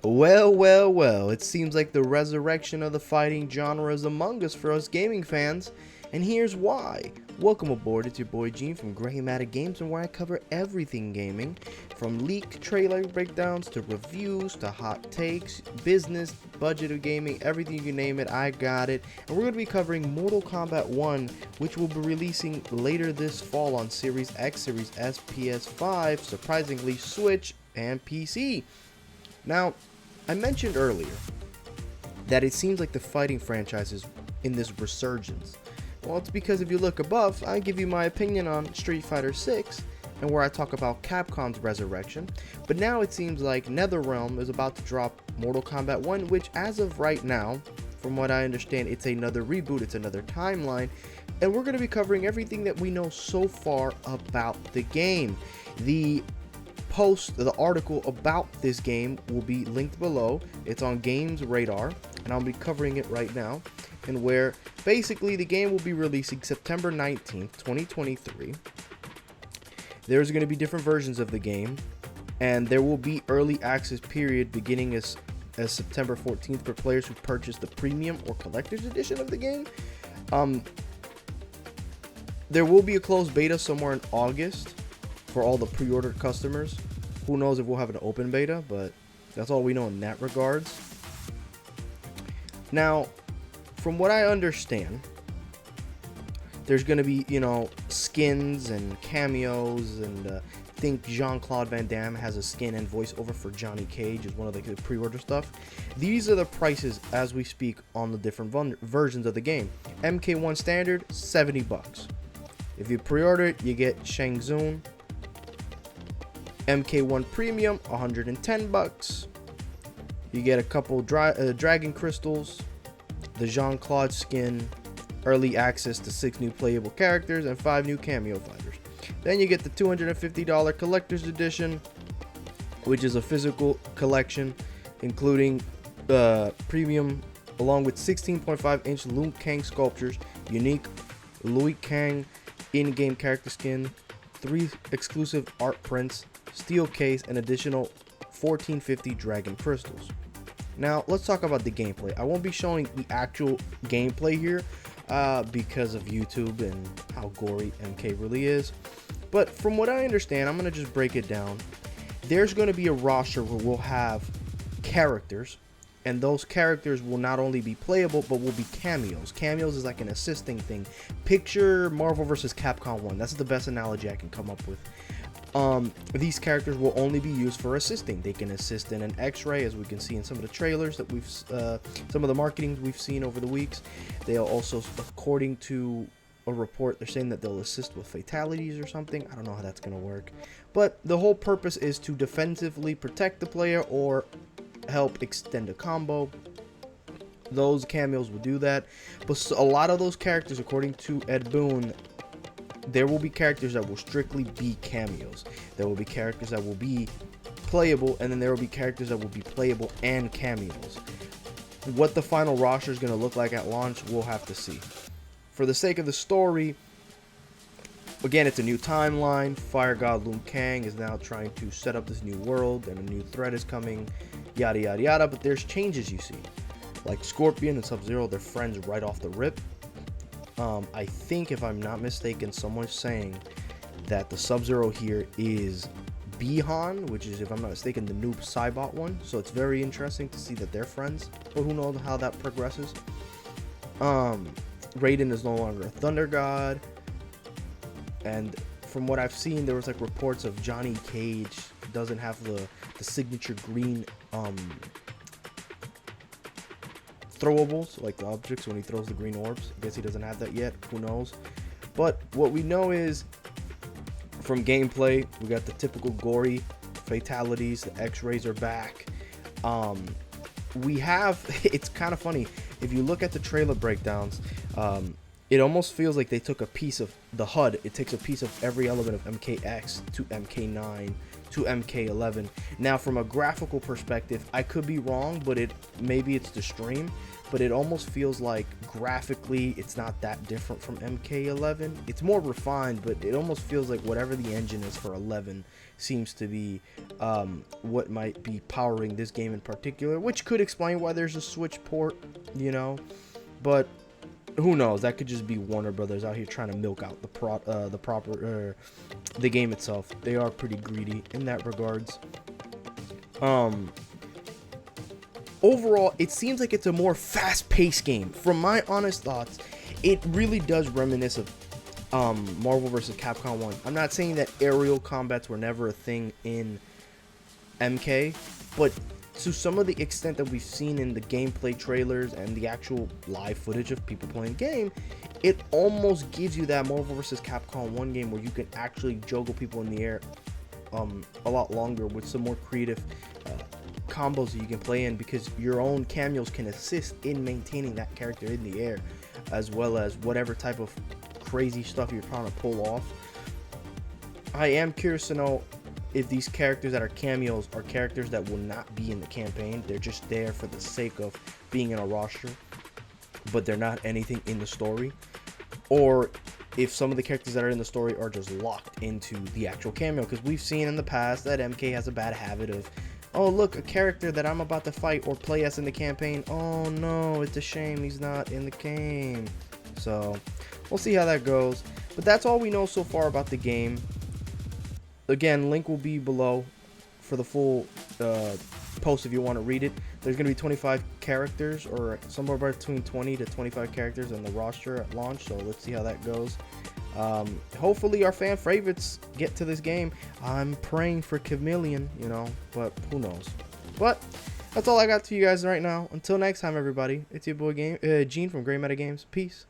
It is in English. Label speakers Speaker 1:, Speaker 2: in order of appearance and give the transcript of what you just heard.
Speaker 1: Well, it seems like the resurrection of the fighting genre is among us for us gaming fans, and here's why. Welcome aboard, it's your boy Gene from GreyMatter Games, and where I cover everything gaming, from leak trailer breakdowns to reviews to hot takes, business, budget of gaming, everything you name it, I got it. And we're going to be covering Mortal Kombat 1, which will be releasing later this fall on Series X, Series S, PS5, surprisingly Switch, and PC. Now, I mentioned earlier that it seems like the fighting franchise is in this resurgence. Well, it's because if you look above, I give you my opinion on Street Fighter 6 and where I talk about Capcom's resurrection. But now it seems like NetherRealm is about to drop Mortal Kombat 1, which as of right now, from what I understand, it's another reboot, it's another timeline, and we're going to be covering everything that we know so far about the game. The article about this game will be linked below. It's on GamesRadar, and I'll be covering it right now, and where basically the game will be releasing September 19th, 2023. There's going to be different versions of the game, and there will be early access period beginning as September 14th for players who purchase the premium or collector's edition of the game. There will be a closed beta somewhere in August for all the pre-ordered customers. Who knows if we'll have an open beta, but that's all we know in that regards. Now, from what I understand, there's going to be, skins and cameos, and I think Jean-Claude Van Damme has a skin and voiceover for Johnny Cage is one of the pre-order stuff. These are the prices as we speak on the different versions of the game. MK1 standard, $70. If you pre-order it, you get Shang Tsung. MK1 Premium, $110. You get a couple Dragon Crystals, the Jean-Claude skin, early access to 6 new playable characters, and 5 new cameo fighters. Then you get the $250 Collector's Edition, which is a physical collection, including premium, along with 16.5-inch Liu Kang sculptures, unique Liu Kang in-game character skin, 3 exclusive art prints, steel case, and additional 1450 Dragon Crystals. Now, let's talk about the gameplay. I won't be showing the actual gameplay here because of YouTube and how gory MK really is. But from what I understand, I'm going to just break it down. There's going to be a roster where we'll have characters, and those characters will not only be playable, but will be cameos. Cameos is like an assisting thing. Picture Marvel vs. Capcom 1. That's the best analogy I can come up with. These characters will only be used for assisting. They can assist in an X-ray, as we can see in some of the trailers that we've, some of the marketing we've seen over the weeks. They'll also, according to a report, they're saying that they'll assist with fatalities or something. I don't know how that's going to work. But the whole purpose is to defensively protect the player or help extend a combo. Those cameos will do that. But a lot of those characters, according to Ed Boon, there will be characters that will strictly be cameos. There will be characters that will be playable, and then there will be characters that will be playable and cameos. What the final roster is going to look like at launch, we'll have to see. For the sake of the story, again, it's a new timeline. Fire God Liu Kang is now trying to set up this new world, and a new threat is coming, yada yada yada, but there's changes you see. Like Scorpion and Sub-Zero, they're friends right off the rip. I think, if I'm not mistaken, someone's saying that the Sub-Zero here is Bihan, which is, if I'm not mistaken, the noob Cybot one. So it's very interesting to see that they're friends, but who knows how that progresses. Raiden is no longer a Thunder God, and from what I've seen, there was like reports of Johnny Cage doesn't have the signature green throwables, like the objects when he throws the green orbs. I guess he doesn't have that yet, who knows. But what we know is, from gameplay, we got the typical gory fatalities, the X-rays are back. We have, it's kind of funny, if you look at the trailer breakdowns, it almost feels like they took a piece of the HUD. It takes a piece of every element of MKX to MK9 to MK11. Now, from a graphical perspective, I could be wrong, but maybe it's the stream, but it almost feels like graphically it's not that different from MK11. It's more refined, but it almost feels like whatever the engine is for 11 seems to be what might be powering this game in particular, which could explain why there's a Switch port, you know, but who knows? That could just be Warner Brothers out here trying to milk out the game itself. They are pretty greedy in that regards. Overall, it seems like it's a more fast-paced game. From my honest thoughts, it really does reminisce of Marvel vs. Capcom 1. I'm not saying that aerial combats were never a thing in MK, but to some of the extent that we've seen in the gameplay trailers and the actual live footage of people playing the game, it almost gives you that Marvel vs. Capcom 1 game where you can actually juggle people in the air a lot longer with some more creative combos that you can play in, because your own cameos can assist in maintaining that character in the air, as well as whatever type of crazy stuff you're trying to pull off. I am curious to know if these characters that are cameos are characters that will not be in the campaign. They're just there for the sake of being in a roster, but they're not anything in the story. Or if some of the characters that are in the story are just locked into the actual cameo, because we've seen in the past that MK has a bad habit of, oh look, a character that I'm about to fight or play as in the campaign, oh no, it's a shame he's not in the game. So we'll see how that goes, but that's all we know so far about the game. Again, link will be below for the full post if you want to read it. There's going to be 25 characters, or somewhere between 20 to 25 characters in the roster at launch, so let's see how that goes. Hopefully our fan favorites get to this game. I'm praying for Chameleon, you know, but who knows. But that's all I got to you guys right now. Until next time, everybody, it's your boy Gene from GreyMatterGames. Peace.